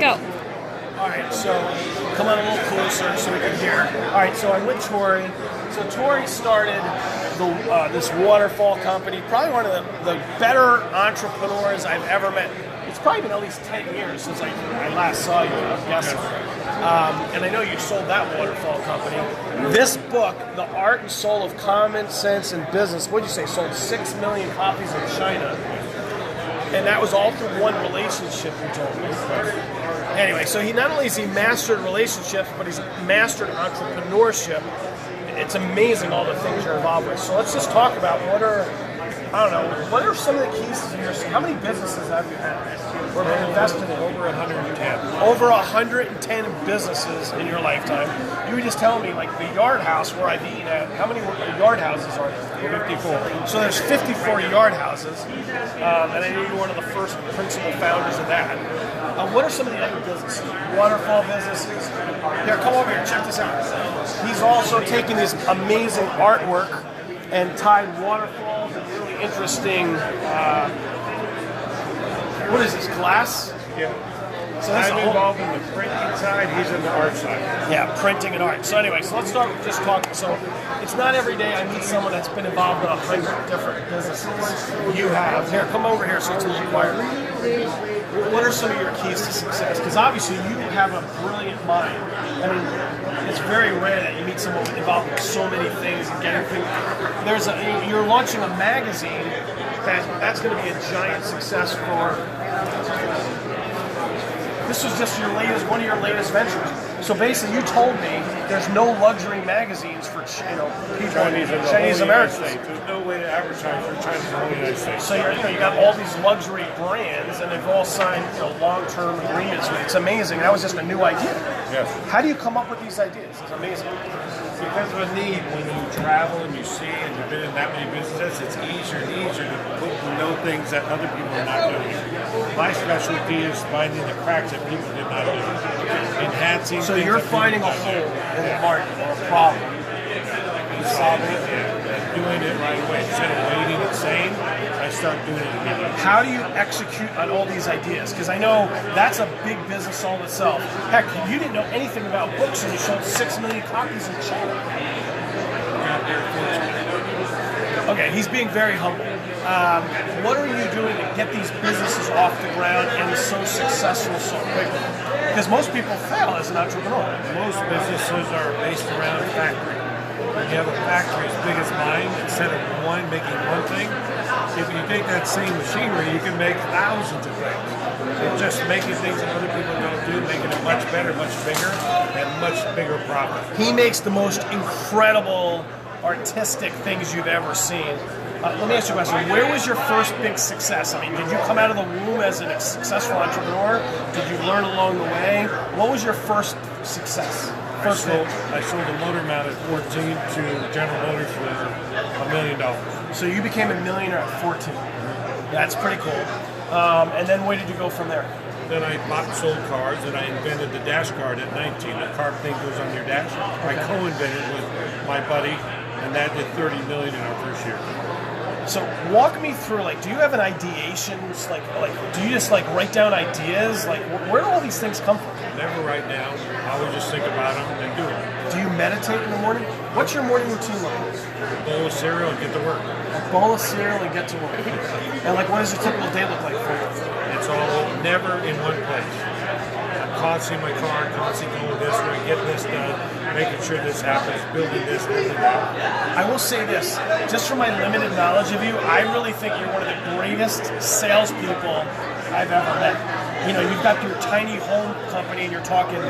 Go. All right, so come on a little closer so we can hear. All right, so I'm with Tory. So Tory started this waterfall company, probably one of the better entrepreneurs I've ever met. It's probably been at least 10 years since I last saw you, I'm guessing. And I know you sold that waterfall company. This book, The Art and Soul of Common Sense in Business, what'd you say, sold 6 million copies in China. And that was all through one relationship, you told me. Anyway, so not only has he mastered relationships, but he's mastered entrepreneurship. It's amazing all the things you're involved with. So let's just talk about what are some of the keys to your, how many businesses have you had? Or been invested in? Over 110. Over 110 businesses in your lifetime. You were just telling me, like the Yard House where I've eaten at, how many yard houses are there? 54. So there's 54 yard houses, and I know you're one of the first principal founders of that. What are some of the other businesses? Waterfall businesses? Here, come over here, check this out. He's also taken this amazing artwork and tied waterfalls and really interesting, what is this, glass? Yeah. So that's I'm involved in the printing side, he's in the art side. Yeah, printing and art. So anyway, so let's start with just talking. So it's not every day I meet someone that's been involved in 100 different businesses. You have. Here, come over here so it's a little quieter. What are some of your keys to success? Because obviously you have a brilliant mind. I mean, it's very rare that you meet someone involved in so many things and getting things. You're launching a magazine that's going to be a giant success for. This was just one of your latest ventures. So basically, you told me there's no luxury magazines for people, Chinese Americans. There's no way to advertise for China in the whole United States. So you got all these luxury brands, and they've all signed long-term agreements with you. It's amazing. That was just a new idea. Yes. How do you come up with these ideas? It's amazing. Because of a need. When you travel and you see and you've been in that many businesses, it's easier and easier to know things that other people are not doing. My specialty is finding the cracks that people did not do. Enhancing. So you're finding a hole in the market or a problem. Solving it and doing it right away. Instead of waiting and saying, I start doing it immediately. How do you execute on all these ideas? Because I know that's a big business all itself. Heck, you didn't know anything about books and you sold 6 million copies in China. Okay, he's being very humble. What are you doing to get these businesses off the ground and so successful so quickly? Because most people fail as an entrepreneur. Most businesses are based around a factory. When you have a factory as big as mine, instead of making one thing, if you take that same machinery, you can make thousands of things. It's just making things that other people don't do, making it much better, much bigger, and much bigger profit. He makes the most incredible artistic things you've ever seen. Let me ask you a question. Where was your first big success? I mean, did you come out of the womb as a successful entrepreneur? Did you learn along the way? What was your first success? I sold a motor mount at 14 to General Motors for $1 million. So you became a millionaire at 14. That's pretty cool. And then where did you go from there? Then I bought and sold cars, and I invented the dash card at 19. The car thing goes on your dash. I co-invented with my buddy, and that did $30 million in our first year. So walk me through, do you have an ideation? Do you just write down ideas? Where do all these things come from? Never write down. I always just think about them and do them. Do you meditate in the morning? What's your morning routine like? A bowl of cereal and get to work. A bowl of cereal and get to work. And what does your typical day look like for you? It's all never in one place. I'm constantly in my car, constantly going this way, getting this done, making sure this happens, building this, building that. I will say this, just from my limited knowledge of you, I really think you're one of the greatest salespeople I've ever met. You've got your tiny home company and you're talking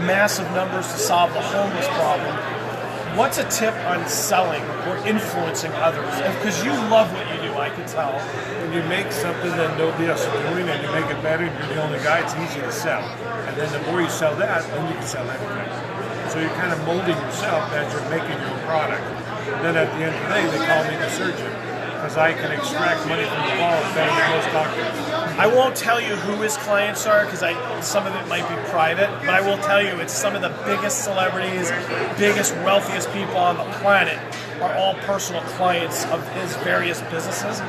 massive numbers to solve the homeless problem. What's a tip on selling or influencing others? Because you love what you do, I can tell. When you make something that nobody else is doing and you make it better, you're the only guy, it's easy to sell. And then the more you sell that, then you can sell everything. So you're kind of molding yourself as you're making your own product. Then at the end of the day, they call me the surgeon. Because I can extract money from the ball better than most doctors. I won't tell you who his clients are because some of it might be private, but I will tell you it's some of the biggest celebrities, biggest, wealthiest people on the planet are all personal clients of his various businesses.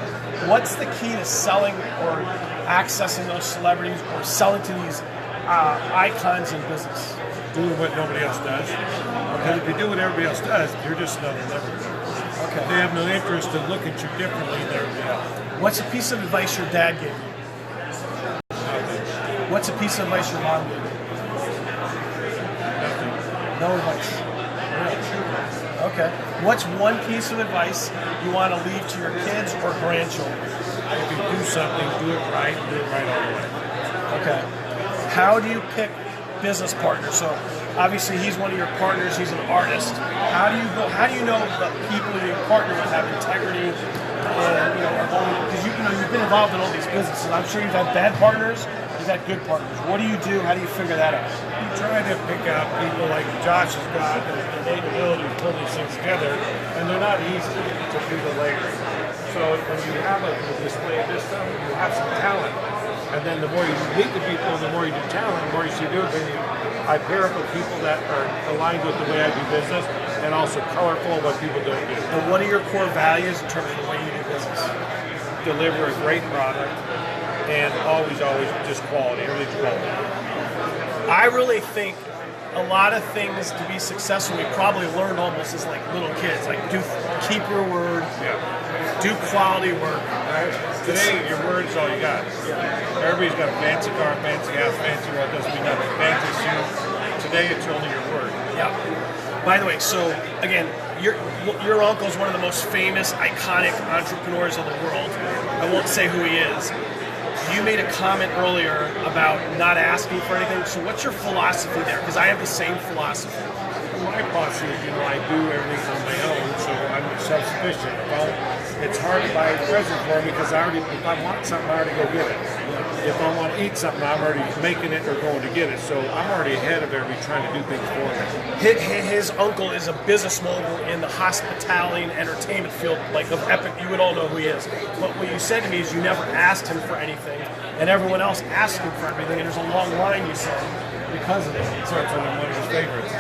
What's the key to selling or accessing those celebrities or selling to these icons in business? Doing what nobody else does. Because if you do what everybody else does, you're just another number. Okay. They have no interest in looking at you differently than everybody else. What's a piece of advice your dad gave you? What's a piece of advice your mom gave you? Nothing. No advice. Really? Okay. What's one piece of advice you want to leave to your kids or grandchildren? If you do something, do it right, and do it right all the way. Okay. How do you pick business partners? So obviously he's one of your partners. He's an artist. How do you know the people you partner with have integrity and are going, because you've been involved in all these businesses. I'm sure you've had bad partners. You've had good partners. What do you do? How do you figure that out? You try to pick out people like Josh has got the innate ability to pull these things together, and they're not easy to do the layering. So when you have a display of this stuff, you have some talent. And then the more you meet the people, the more you do talent, the more you see do it, then I pair up with people that are aligned with the way I do business and also colorful of what people don't do. And what are your core values in terms of the way you do business? Deliver a great product and always just quality, everything's quality. I really think a lot of things to be successful we probably learned almost as like little kids. Like keep your word, do quality work. Right? Today, your word is all you got. Everybody's got a fancy car, fancy house, fancy what doesn't mean nothing. Fancy shoes. Today, it's only your word. Yeah. By the way, so again, your uncle's one of the most famous, iconic entrepreneurs of the world. I won't say who he is. You made a comment earlier about not asking for anything. So what's your philosophy there? Because I have the same philosophy. My philosophy is, I do everything on my own, so I'm self-sufficient. Well, it's hard to buy a present for me because if I want something, I already go get it. If I want to eat something, I'm already making it or going to get it. So I'm already ahead of everybody trying to do things for me. His uncle is a business mogul in the hospitality and entertainment field, like of epic. You would all know who he is. But what you said to me is you never asked him for anything, and everyone else asked him for everything, and there's a long line, you said, because of it. So it's one of his favorites.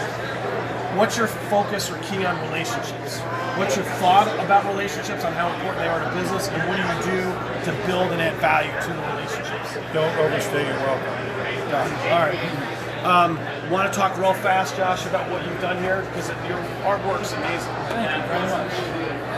What's your focus or key on relationships? What's your thought about relationships, on how important they are to business, and what do you do to build and add value to the relationships? Don't overstay your welcome. All right. Want to talk real fast, Josh, about what you've done here? Because your artwork's amazing. Thank you very much.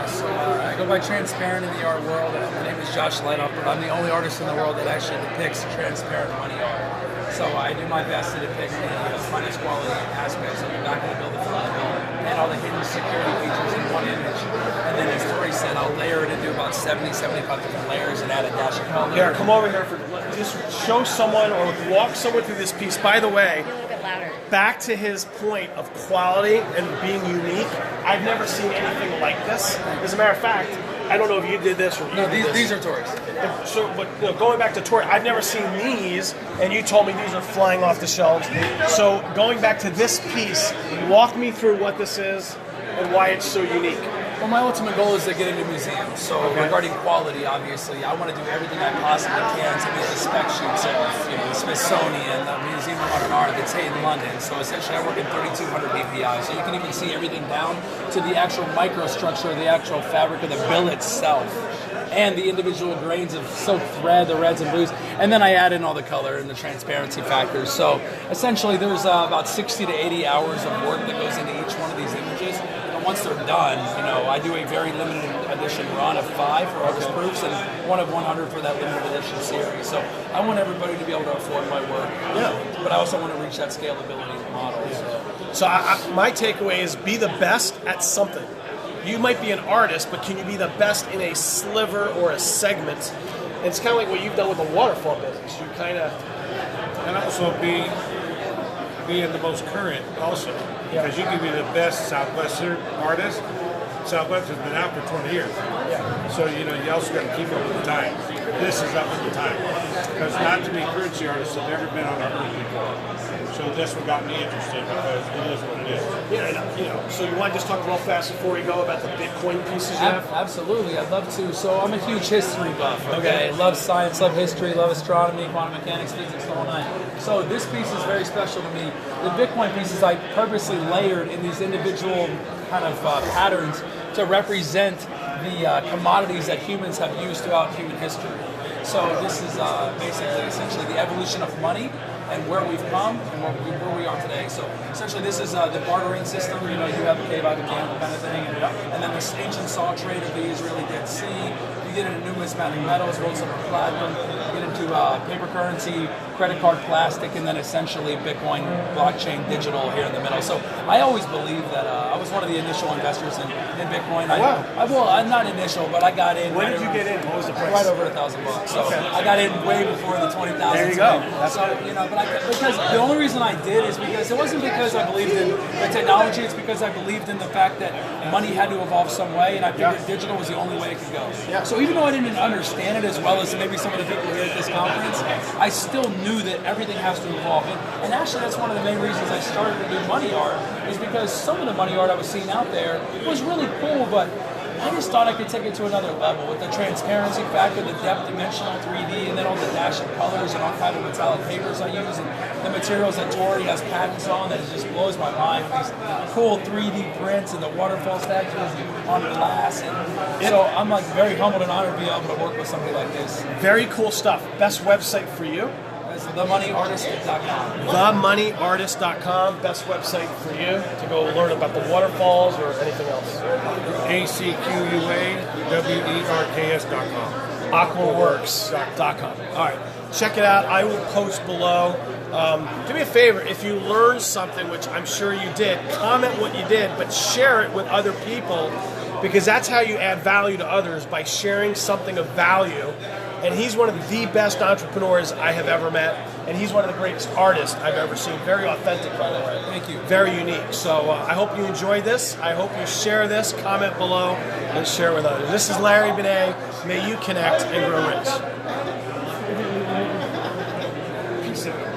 So I go by Transparent in the art world. My name is Josh Lightoff, but I'm the only artist in the world that actually depicts transparent money art. So I do my best to depict the finest quality aspects of the back of the building and all the hidden security features in one image. And then as Tory said, I'll layer it into about 70, 75 different layers and add a dash of color. Here, come over here. Just show someone or walk someone through this piece. By the way, A little bit louder. back to his point of quality and being unique, I've never seen anything like this. As a matter of fact, I don't know if you did this or No, these are Tory's. So, but going back to Tory, I've never seen these, and you told me these are flying off the shelves. So going back to this piece, walk me through what this is and why it's so unique. Well, my ultimate goal is to get into museums. So regarding quality, obviously, I want to do everything I possibly can to meet the spec sheets of the Smithsonian, the Museum of Modern Art, the Tate in London. So essentially, I work in 3,200 DPI. So you can even see everything down to the actual microstructure of the actual fabric of the bill itself, and the individual grains of silk thread, the reds and blues, and then I add in all the color and the transparency factors. So essentially, there's about 60 to 80 hours of work that goes into each one of these images. And once they're done, I do a very limited edition run of 5 for artist proofs and one of 100 for that limited edition series. So I want everybody to be able to afford my work. Yeah. But I also want to reach that scalability of the model. So my takeaway is be the best at something. You might be an artist, but can you be the best in a sliver or a segment? And it's kind of like what you've done with the waterfall business. You kind of... And also be in the most current also. Because you can be the best Southwestern artist. Southwest has been out for 20 years. Yeah. So, you also got to keep up with the time. This is up with the time. Because not too many currency artists have ever been on our earth before. So this one got me interested because it is what it is. Yeah, so you want to just talk real fast before we go about the Bitcoin pieces you have? Absolutely, I'd love to. So I'm a huge history buff, okay? Love science, love history, love astronomy, quantum mechanics, physics, the whole nine. So this piece is very special to me. The Bitcoin pieces I purposely layered in these individual kind of patterns to represent the commodities that humans have used throughout human history. So this is basically, essentially the evolution of money, and where we've come and where we are today. So essentially, this is the bartering system. You know, you have a cave, I have a camel kind of thing, and then this ancient salt trade of the Israeli Dead Sea. You get into numismatic metals, gold, silver, platinum. You get into paper currency, credit card, plastic, and then essentially Bitcoin, blockchain, digital here in the middle. So I always believed that I was one of the initial investors in Bitcoin. Wow. I'm not initial, but I got in. When did you get in? What was the price? Right over $1,000. So I got in way before the 20,000. There you go. That's so, you know, because the only reason I did is because it wasn't because I believed in the technology. It's because I believed in the fact that money had to evolve some way, and I figured digital was the only way it could go. Yeah. So even though I didn't understand it as well as maybe some of the people here at this conference, I still knew that everything has to evolve. And actually, that's one of the main reasons I started to do money art, is because some of the money art I was seeing out there was really cool, but I just thought I could take it to another level with the transparency factor, the depth dimensional 3D, and then all the dashing colors and archival metallic papers I use, and the materials that Tory has patents on that it just blows my mind. These cool 3D prints and the waterfall statues on glass. And so I'm like very humbled and honored to be able to work with somebody like this. Very cool stuff. Best website for you? It's themoneyartist.com. Themoneyartist.com. Best website for you to go learn about the waterfalls or anything else. ACQUAWERKS.com. Aquaworks.com. All right, check it out. I will post below. Do me a favor, if you learned something, which I'm sure you did, comment what you did, but share it with other people, because that's how you add value to others, by sharing something of value. And he's one of the best entrepreneurs I have ever met, and he's one of the greatest artists I've ever seen. Very authentic, by the way. Thank you. Very unique. So I hope you enjoyed this. I hope you share this, comment below, and share with others. This is Larry Benet. May you connect and grow rich. Peace out.